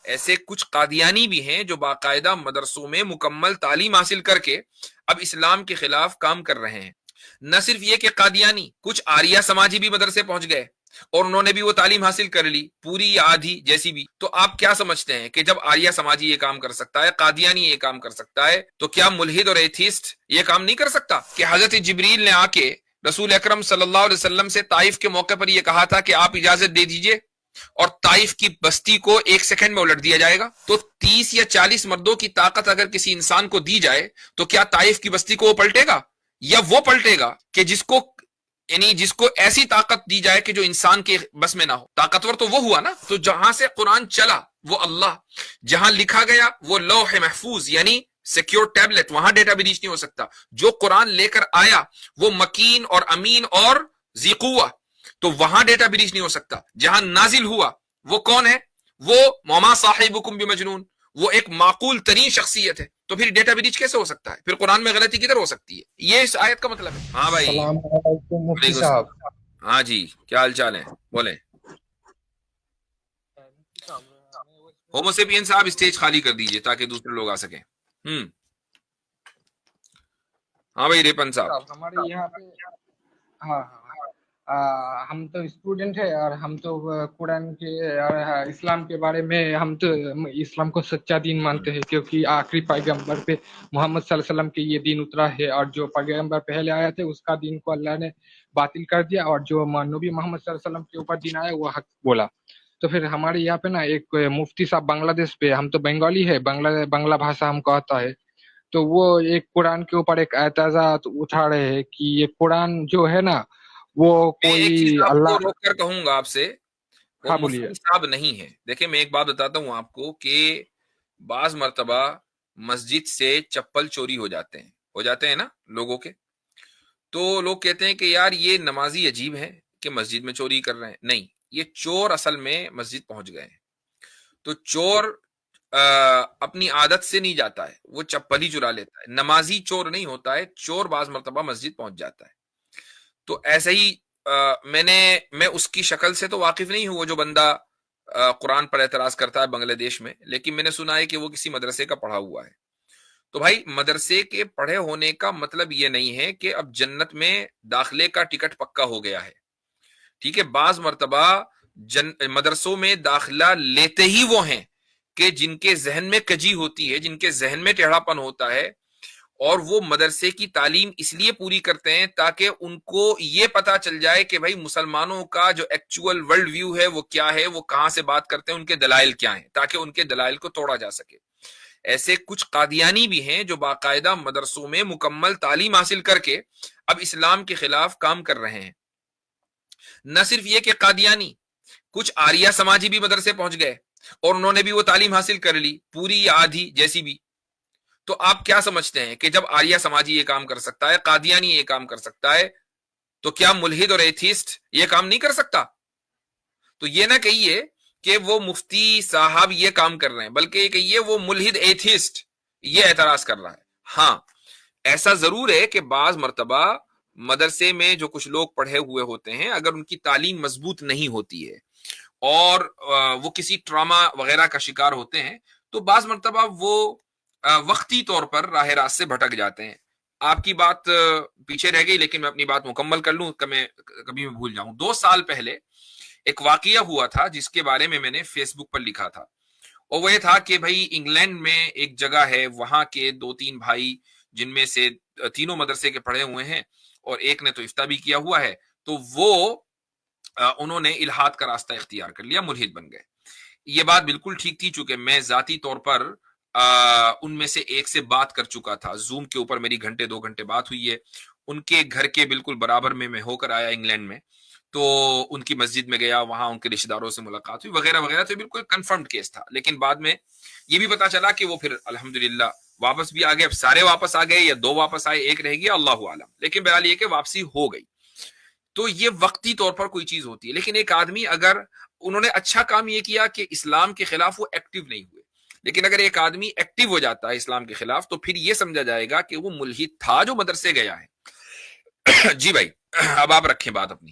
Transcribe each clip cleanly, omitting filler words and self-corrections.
ایسے کچھ قادیانی بھی ہیں جو باقاعدہ مدرسوں میں مکمل تعلیم حاصل کر کے اب اسلام کے خلاف کام کر رہے ہیں۔ نہ صرف یہ کہ قادیانی، کچھ آریہ سماجی بھی مدرسے پہنچ گئے اور انہوں نے بھی وہ تعلیم حاصل کر لی، پوری یا آدھی جیسی بھی۔ تو آپ کیا سمجھتے ہیں کہ جب آریہ سماجی یہ کام کر سکتا ہے، قادیانی یہ کام کر سکتا ہے، تو کیا ملحد اور ایتھیسٹ یہ کام نہیں کر سکتا؟ کہ حضرت جبریل نے آ کے رسول اکرم صلی اللہ علیہ وسلم سے طائف کے موقع پر یہ کہا تھا کہ آپ اجازت دے دیجئے اور طائف کی بستی کو 1 سیکنڈ میں الٹ دیا جائے گا۔ تو 30 یا 40 مردوں کی طاقت اگر کسی انسان کو دی جائے تو کیا طائف کی بستی کو وہ پلٹے گا؟ یا وہ پلٹے گا کہ جس کو ایسی طاقت دی جائے کہ جو انسان کے بس میں نہ ہو؟ طاقتور تو وہ ہوا نا۔ تو جہاں سے قرآن چلا وہ اللہ، جہاں لکھا گیا وہ لوح محفوظ یعنی سیکیور ٹیبلٹ، وہاں ڈیٹا بریچ نہیں ہو سکتا۔ جو قرآن لے کر آیا وہ مکین اور امین اور ذی قوہ، تو وہاں ڈیٹا بریچ نہیں ہو سکتا۔ جہاں نازل ہوا وہ کون ہے؟ وہ وما صاحبکم بمجنون، وہ ایک معقول ترین شخصیت ہے، تو پھر ڈیٹا بریچ کیسے ہو سکتا ہے؟ پھر قرآن میں غلطی کدھر ہو سکتی ہے؟ یہ اس آیت کا مطلب ہے۔ ہاں بھائی، السلام علیکم مفتی صاحب۔ ہاں جی، کیا حال چال ہے؟ بولیں۔ ہوموسیپین صاحب اسٹیج خالی کر دیجئے تاکہ دوسرے لوگ آ سکیں۔ ہاں بھائی ریپن صاحب۔ ہمارے یہاں پہ ہاں ہم تو اسٹوڈنٹ ہے اور ہم تو قرآن کے اور اسلام کے بارے میں ہم تو اسلام کو سچا دین مانتے ہیں، کیونکہ آخری پیغمبر پہ محمد صلی اللہ علیہ وسلم کے یہ دین اترا ہے، اور جو پیغمبر پہلے آیا تھے اس کا دین کو اللہ نے باطل کر دیا، اور جو نبی محمد صلی اللہ علیہ وسلم کے اوپر دین آیا وہ حق بولا۔ تو پھر ہمارے یہاں پہ نا ایک مفتی صاحب بنگلہ دیش پہ، ہم تو بنگالی ہے، بنگلہ بھاشا ہم کو آتا ہے، تو وہ ایک قرآن کے اوپر ایک اعتراضات اٹھا رہے ہیں کہ یہ قرآن جو ہے نا وہ میں ایک چیز کوئی آپ کو اللہ۔ روک کر کہوں گا آپ سے، وہ ہاں بولیے۔ مفتی صاحب نہیں ہے۔ دیکھیں میں ایک بات بتاتا ہوں آپ کو کہ بعض مرتبہ مسجد سے چپل چوری ہو جاتے ہیں نا لوگوں کے، تو لوگ کہتے ہیں کہ یار یہ نمازی عجیب ہے کہ مسجد میں چوری کر رہے ہیں۔ نہیں، یہ چور اصل میں مسجد پہنچ گئے ہیں۔ تو چور اپنی عادت سے نہیں جاتا ہے، وہ چپل ہی چرا لیتا ہے۔ نمازی چور نہیں ہوتا ہے، چور بعض مرتبہ مسجد پہنچ جاتا ہے۔ تو ایسے ہی میں اس کی شکل سے تو واقف نہیں ہوں، وہ جو بندہ قرآن پر اعتراض کرتا ہے بنگلہ دیش میں، لیکن میں نے سنا ہے کہ وہ کسی مدرسے کا پڑھا ہوا ہے۔ تو بھائی مدرسے کے پڑھے ہونے کا مطلب یہ نہیں ہے کہ اب جنت میں داخلے کا ٹکٹ پکا ہو گیا ہے، ٹھیک ہے؟ بعض مرتبہ مدرسوں میں داخلہ لیتے ہی وہ ہیں کہ جن کے ذہن میں کجی ہوتی ہے، جن کے ذہن میں ٹیڑھا پن ہوتا ہے، اور وہ مدرسے کی تعلیم اس لیے پوری کرتے ہیں تاکہ ان کو یہ پتا چل جائے کہ بھائی مسلمانوں کا جو ایکچول ورلڈ ویو ہے وہ کیا ہے، وہ کہاں سے بات کرتے ہیں، ان کے دلائل کیا ہیں، تاکہ ان کے دلائل کو توڑا جا سکے۔ ایسے کچھ قادیانی بھی ہیں جو باقاعدہ مدرسوں میں مکمل تعلیم حاصل کر کے اب اسلام کے خلاف کام کر رہے ہیں۔ نہ صرف یہ کہ قادیانی، کچھ آریہ سماجی بھی مدرسے پہنچ گئے اور انہوں نے بھی وہ تعلیم حاصل کر لی، پوری یا آدھی جیسی بھی۔ تو آپ کیا سمجھتے ہیں کہ جب آریہ سماجی یہ کام کر سکتا ہے، قادیانی یہ کام کر سکتا ہے، تو کیا ملحد اور ایتھیسٹ یہ کام نہیں کر سکتا؟ تو یہ نہ کہیے کہ وہ مفتی صاحب یہ کام کر رہے ہیں، بلکہ یہ کہیے وہ ملحد ایتھیسٹ یہ اعتراض کر رہا ہے۔ ہاں ایسا ضرور ہے کہ بعض مرتبہ مدرسے میں جو کچھ لوگ پڑھے ہوئے ہوتے ہیں، اگر ان کی تعلیم مضبوط نہیں ہوتی ہے اور وہ کسی ٹراما وغیرہ کا شکار ہوتے ہیں، تو بعض مرتبہ وہ وقتی طور پر راہ راست سے بھٹک جاتے ہیں۔ آپ کی بات پیچھے رہ گئی، لیکن میں اپنی بات مکمل کر لوں، کبھی میں بھول جاؤں۔ 2 سال پہلے ایک واقعہ ہوا تھا جس کے بارے میں نے فیس بک پر لکھا تھا، اور وہ یہ تھا کہ بھائی انگلینڈ میں ایک جگہ ہے، وہاں کے 2-3 بھائی جن میں سے تینوں مدرسے کے پڑھے ہوئے ہیں اور ایک نے تو افتاء بھی کیا ہوا ہے، تو وہ انہوں نے الحاد کا راستہ اختیار کر لیا، ملحد بن گئے۔ یہ بات بالکل ٹھیک تھی، چونکہ میں ذاتی طور پر ان میں سے ایک سے بات کر چکا تھا، زوم کے اوپر میری 2 گھنٹے بات ہوئی ہے، ان کے گھر کے بالکل برابر میں ہو کر آیا انگلینڈ میں، تو ان کی مسجد میں گیا، وہاں ان کے رشتہ داروں سے ملاقات ہوئی وغیرہ وغیرہ، تو بالکل کنفرمڈ کیس تھا۔ لیکن بعد میں یہ بھی پتا چلا کہ وہ پھر الحمدللہ واپس بھی آ گئے۔ اب سارے واپس آ گئے یا 2 واپس آئے، ایک رہ گیا، اللہ عالم، لیکن بہرحال یہ کہ واپسی ہو گئی۔ تو یہ وقتی طور پر کوئی چیز ہوتی ہے، لیکن ایک آدمی اگر انہوں نے اچھا کام یہ کیا کہ اسلام کے خلاف وہ ایکٹیو نہیں ہوئے، لیکن اگر ایک آدمی ایکٹیو ہو جاتا ہے اسلام کے خلاف تو پھر یہ سمجھا جائے گا کہ وہ ملحد تھا جو مدرسے گیا ہے۔ جی بھائی اب آپ رکھیں بات اپنی۔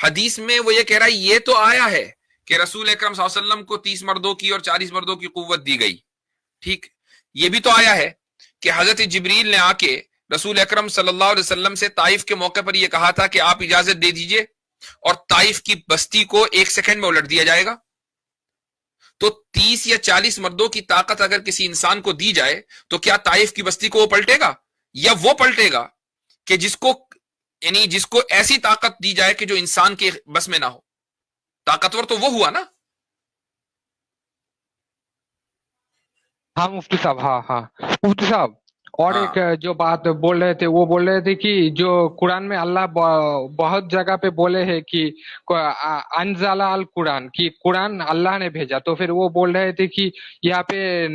حدیث میں وہ یہ کہہ رہا ہے یہ تو آیا ہے کہ رسول اکرم صلی اللہ علیہ وسلم کو 30 مردوں کی اور 40 مردوں کی قوت دی گئی، ٹھیک، یہ بھی تو آیا ہے کہ حضرت جبریل نے آ کے رسول اکرم صلی اللہ علیہ وسلم سے طائف کے موقع پر یہ کہا تھا کہ آپ اجازت دے دیجئے اور طائف کی بستی کو 1 سیکنڈ میں الٹ دیا جائے گا. تو 30 یا 40 مردوں کی طاقت اگر کسی انسان کو دی جائے تو کیا طائف کی بستی کو وہ پلٹے گا، یا وہ پلٹے گا کہ جس کو ایسی طاقت دی جائے کہ جو انسان کے بس میں نہ ہو؟ طاقتور تو وہ ہوا نا. ہاں مفتی صاحب، ہاں مفتی صاحب، اور ہاں ایک جو بات بول رہے تھے وہ بول رہے تھے کہ جو قرآن میں اللہ بہت جگہ پہ بولے ہیں کہ انزل القرآن، کہ قرآن اللہ نے بھیجا، تو پھر وہ بول رہے تھے کہ یہاں پہ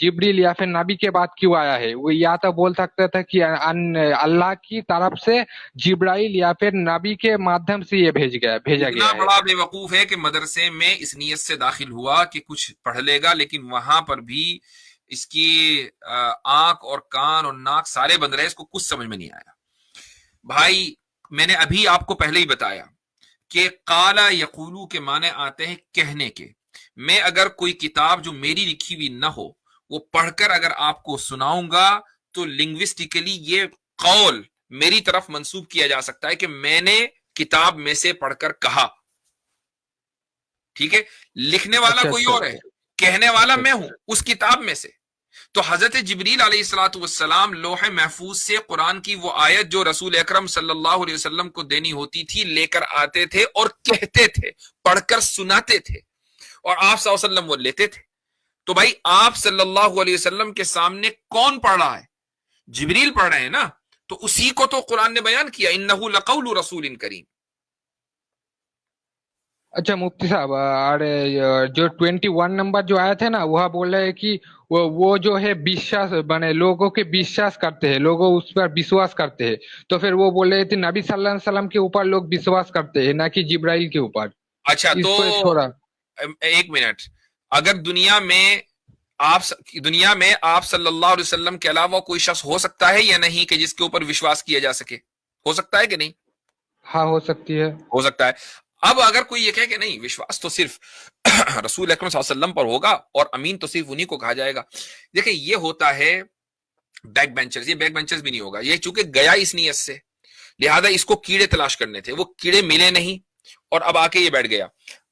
جبریل یا پھر نبی کے بعد کیوں آیا ہے؟ وہ یا تو بول سکتا تھا کہ اللہ کی طرف سے جبرائیل یا پھر نبی کے مادھیم سے یہ بھیجا اتنا گیا ہے. بڑا بے وقوف ہے کہ مدرسے میں اس نیت سے داخل ہوا کہ کچھ پڑھ لے گا، لیکن وہاں پر بھی اس کی آنکھ اور کان اور ناک سارے بند رہے، اس کو کچھ سمجھ میں نہیں آیا. بھائی میں نے ابھی آپ کو پہلے ہی بتایا کہ قالا یقولو کے معنی آتے ہیں کہنے کے. میں اگر کوئی کتاب جو میری لکھی ہوئی نہ ہو وہ پڑھ کر اگر آپ کو سناؤں گا تو لنگوسٹیکلی یہ قول میری طرف منسوب کیا جا سکتا ہے کہ میں نے کتاب میں سے پڑھ کر کہا، ٹھیک ہے. لکھنے والا کوئی اور ہے، کہنے والا میں ہوں اس کتاب میں سے. تو حضرت جبریل علیہ الصلوۃ والسلام لوح محفوظ سے قرآن کی وہ آیت جو رسول اکرم صلی اللہ علیہ وسلم کو دینی ہوتی تھی لے کر آتے تھے اور کہتے تھے، پڑھ کر سناتے تھے، اور آپ صلی اللہ علیہ وسلم وہ لیتے تھے. تو بھائی آپ صلی اللہ علیہ وسلم کے سامنے کون پڑھ رہا ہے؟ جبریل پڑھ رہے ہیں نا. تو اسی کو تو قرآن نے بیان کیا، انہ لقول رسول کریم. اچھا مفتی صاحب، ارے جو 21 نمبر جو آیا تھا نا، وہ بول رہے ہیں کہ وہ جو ہے وشواس بنے، لوگوں کے وشواس کرتے ہیں، لوگوں اس پر وشواس کرتے ہیں. تو پھر وہ بول رہے تھے نبی صلی اللہ علیہ وسلم کے اوپر لوگ وشواس کرتے ہیں، نہ کہ جبرائیل کے اوپر. اچھا اس تو کو تھوڑا 1 منٹ، اگر دنیا میں آپ صلی اللہ علیہ وسلم کے علاوہ کوئی شخص ہو سکتا ہے یا نہیں کہ جس کے اوپر وشواس کیا جا سکے؟ ہو سکتا ہے کہ نہیں؟ ہاں ہو سکتی ہے. ہو سکتا ہے. اب اگر کوئی یہ کہے کہ نہیں وشواس تو صرف رسول اکرم صلی اللہ علیہ وسلم پر ہوگا اور امین تو صرف انہی کو کہا جائے گا، دیکھیں یہ ہوتا ہے بیک بینچرز. یہ بیک بینچرز بھی نہیں ہوگا، یہ چونکہ گیا اس نیت سے لہذا اس کو کیڑے تلاش کرنے تھے، وہ کیڑے ملے نہیں اور اب آ کے یہ بیٹھ گیا.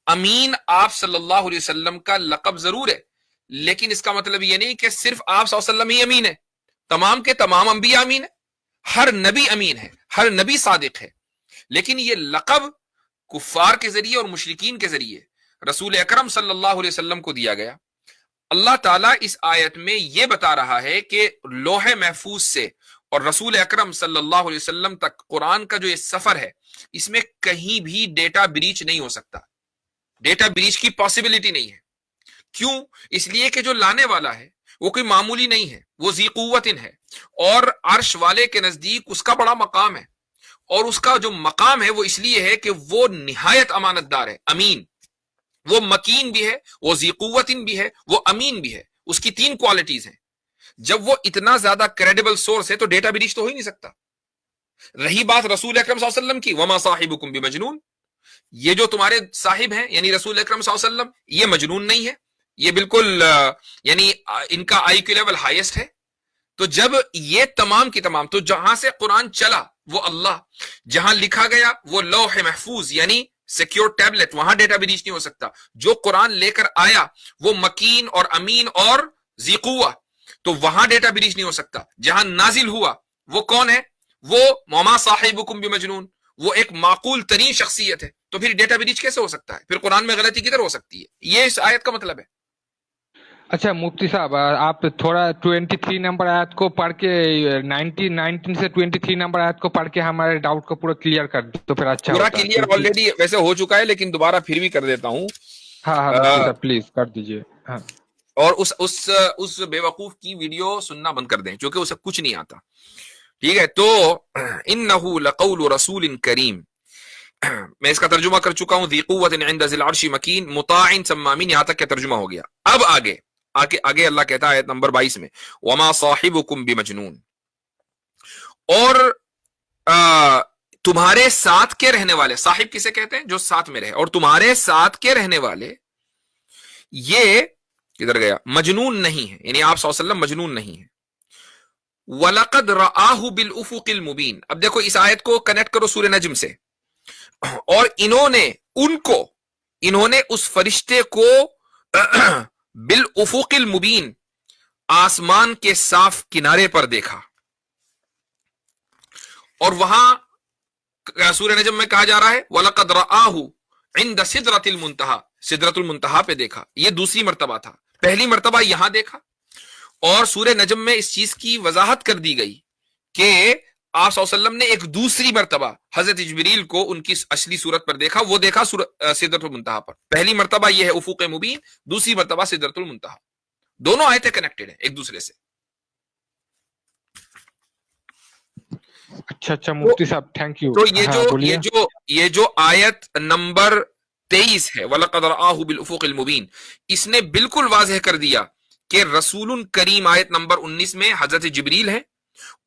امین آپ صلی اللہ علیہ وسلم کا لقب ضرور ہے، لیکن اس کا مطلب یہ نہیں کہ صرف آپ صلی اللہ علیہ وسلم ہی امین ہے. تمام کے تمام انبیاء امین ہے، ہر نبی امین ہے، ہر نبی صادق ہے. لیکن یہ لقب کفار کے ذریعے اور مشرکین کے ذریعے رسول اکرم صلی اللہ علیہ وسلم کو دیا گیا. اللہ تعالیٰ اس آیت میں یہ بتا رہا ہے کہ لوح محفوظ سے اور رسول اکرم صلی اللہ علیہ وسلم تک قرآن کا جو یہ سفر ہے اس میں کہیں بھی ڈیٹا بریچ نہیں ہو سکتا، ڈیٹا بریچ کی پاسبلٹی نہیں ہے. کیوں؟ اس لیے کہ جو لانے والا ہے وہ کوئی معمولی نہیں ہے، وہ ذی قوت ہے، اور عرش والے کے نزدیک اس کا بڑا مقام ہے. اور اس کا جو مقام ہے وہ اس لیے ہے کہ وہ نہایت امانت دار ہے، امین. وہ مکین بھی ہے، وہ ذی قوت بھی ہے، وہ امین بھی ہے. اس کی 3 کوالٹیز ہیں. جب وہ اتنا زیادہ کریڈیبل سورس ہے تو ڈیٹا بریچ تو ہو ہی نہیں سکتا. رہی بات رسول اکرم صلی اللہ علیہ وسلم کی، وما صاحبکم بمجنون، یہ جو تمہارے صاحب ہیں یعنی رسول اکرم صلی اللہ علیہ وسلم، یہ مجنون نہیں ہے، یہ بالکل یعنی ان کا آئی کیو لیول ہائیسٹ ہے. تو جب یہ تمام کی تمام، تو جہاں سے قرآن چلا وہ اللہ، جہاں لکھا گیا وہ لوح محفوظ یعنی سیکیور ٹیبلٹ، وہاں ڈیٹا بریچ نہیں ہو سکتا. جو قرآن لے کر آیا وہ مکین اور امین اور ذی قوہ، تو وہاں ڈیٹا بریچ نہیں ہو سکتا. جہاں نازل ہوا وہ کون ہے؟ وہ وما صاحبکم بمجنون، وہ ایک معقول ترین شخصیت ہے. تو پھر ڈیٹا بریچ کیسے ہو سکتا ہے؟ پھر قرآن میں غلطی کدھر ہو سکتی ہے؟ یہ اس آیت کا مطلب ہے. اچھا مفتی صاحب، آپ تھوڑا 23 نمبر آیت کو پڑھ کے 19 سے 23 نمبر آیت کو پڑھ کے ہمارے ڈاؤٹ کو پورا کلیئر کر دیں تو پھر اچھا پورا ہوتا. کلیئر آلریڈی ویسے ہو چکا ہے لیکن دوبارہ پھر بھی کر دیتا ہوں. ہاں مفتی صاحب پلیز کر دیجئے. ہاں اور اس بے وقوف کی ویڈیو سننا بند کر دیں کیونکہ اسے کچھ نہیں آتا. ٹھیک ہے، تو انہ لقول رسول کریم، میں اس کا ترجمہ کر چکا ہوں، ذی قوت عند ذی العرش مکین مطاع ثم امین، یہاں تک کا ترجمہ ہو گیا. اب آگے اللہ کہتا ہے آیت نمبر 22 میں وما صاحبکم بمجنون. اور تمہارے ساتھ کے رہنے والے، صاحب کسے کہتے ہیں؟ جو ساتھ میں رہے، اور تمہارے ساتھ کے رہنے والے یہ کدھر گیا؟ مجنون نہیں ہے، یعنی آپ صلی اللہ علیہ وسلم مجنون نہیں ہے. وَلَقَدْ رَآهُ بِالْأُفُقِ الْمُبِينِ. اب دیکھو اس آیت کو کنیکٹ کرو سورہ نجم سے. اور انہوں نے اس فرشتے کو بالافق المبین، آسمان کے صاف کنارے پر دیکھا. اور وہاں سورہ نجم میں کہا جا رہا ہے وَلَقَدْ رَآهُ عِنْدَ سِدْرَةِ الْمُنْتَهَى، سدرۃ المنتہا پہ دیکھا. یہ دوسری مرتبہ تھا، پہلی مرتبہ یہاں دیکھا. اور سورہ نجم میں اس چیز کی وضاحت کر دی گئی کہ آپ صلی اللہ علیہ وسلم نے ایک دوسری مرتبہ حضرت جبریل کو ان کی اصلی صورت پر دیکھا. وہ دیکھا سدرۃ المنتہا پر. پہلی مرتبہ یہ ہے افق مبین، دوسری مرتبہ سدرۃ المنتہا. دونوں آیتیں کنیکٹڈ ہیں ایک دوسرے سے. اچھا مفتی صاحب تھینک یو. تو یہ جو آیت نمبر 23 ہے وَلَقَدْ رَآهُ بِالْأُفُقِ الْمُبِينِ، اس نے بالکل واضح کر دیا کہ رسول کریم آیت نمبر 19 میں حضرت جبریل ہے،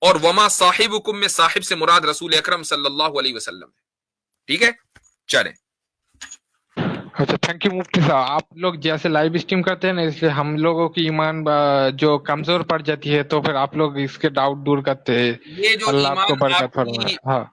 اور وما صاحبکم میں صاحب سے مراد رسول اکرم صلی اللہ علیہ وسلم ہے. ٹھیک ہے، چلیں. اچھا تھینک یو مفتی صاحب. آپ لوگ جیسے لائیو اسٹریم کرتے ہیں نا، اس لیے ہم لوگوں کی ایمان جو کمزور پڑ جاتی ہے، تو پھر آپ لوگ اس کے ڈاؤٹ دور کرتے ہیں. یہ جو اللہ آپ کو ایمان برکت فرمائے. ہاں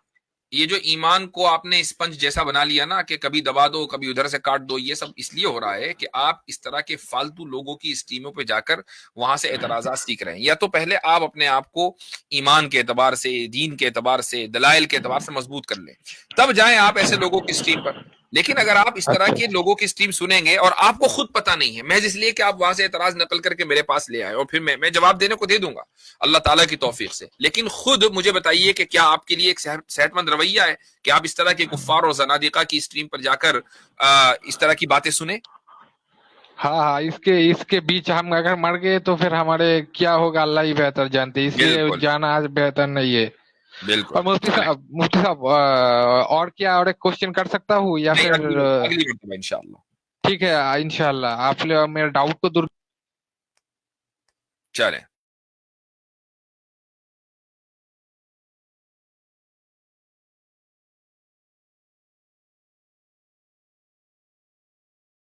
یہ جو ایمان کو آپ نے اسپنج جیسا بنا لیا نا کہ کبھی دبا دو کبھی ادھر سے کاٹ دو، یہ سب اس لیے ہو رہا ہے کہ آپ اس طرح کے فالتو لوگوں کی اسٹریموں پہ جا کر وہاں سے اعتراضات سیکھ رہے ہیں. یا تو پہلے آپ اپنے آپ کو ایمان کے اعتبار سے، دین کے اعتبار سے، دلائل کے اعتبار سے مضبوط کر لیں، تب جائیں آپ ایسے لوگوں کی اسٹریم پر. لیکن اگر آپ اس طرح کے لوگوں کی اسٹریم سنیں گے اور آپ کو خود پتہ نہیں ہے، محض اس لیے کہ آپ وہاں سے اعتراض نقل کر کے میرے پاس لے آئے، اور پھر میں جواب دینے کو دے دوں گا اللہ تعالیٰ کی توفیق سے، لیکن خود مجھے بتائیے کہ کیا آپ کے لیے ایک صحت مند رویہ ہے کہ آپ اس طرح کے کفار اور زنادقہ کی اسٹریم پر جا کر اس طرح کی باتیں سنیں؟ ہاں اس کے بیچ ہم اگر مر گئے تو پھر ہمارے کیا ہوگا اللہ ہی بہتر جانتے، اس لیے جانا آج بہتر نہیں ہے. بالکل. اور مفتی صاحب اور کیا اور ایک کوشچن کر سکتا ہوں یا پھر اگلی مرتبہ انشاءاللہ؟ ٹھیک ہے انشاءاللہ. آپ میرے ڈاؤٹ کو دور چلیں.